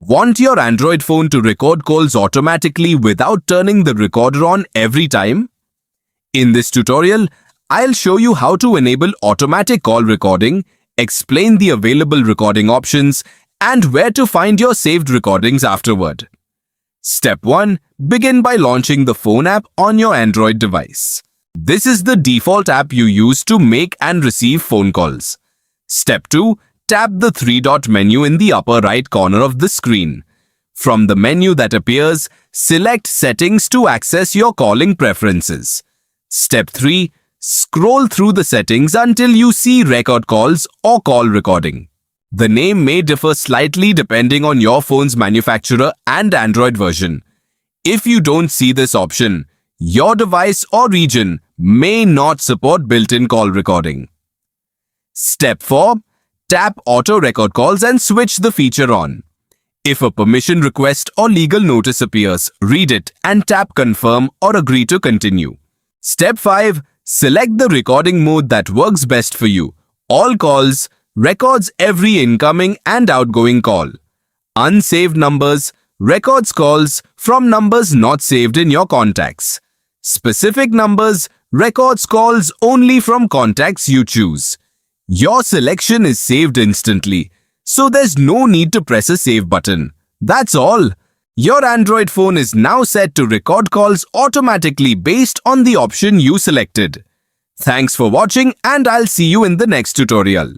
Want your Android phone to record calls automatically without turning the recorder on every time? In this tutorial, I'll show you how to enable automatic call recording, explain the available recording options, and where to find your saved recordings afterward. Step 1. Begin by launching the phone app on your Android device. This is the default app you use to make and receive phone calls. Step 2. Tap the three-dot menu in the upper right corner of the screen. From the menu that appears, select Settings to access your calling preferences. Step 3. Scroll through the settings until you see Record Calls or Call Recording. The name may differ slightly depending on your phone's manufacturer and Android version. If you don't see this option, your device or region may not support built-in call recording. Step 4. Tap Auto Record Calls and switch the feature on. If a permission request or legal notice appears, read it and tap Confirm or Agree to continue. Step 5. Select the recording mode that works best for you. All calls records every incoming and outgoing call. Unsaved numbers records calls from numbers not saved in your contacts. Specific numbers records calls only from contacts you choose. Your selection is saved instantly, so there's no need to press a save button. That's all. Your Android phone is now set to record calls automatically based on the option you selected. Thanks for watching, and I'll see you in the next tutorial.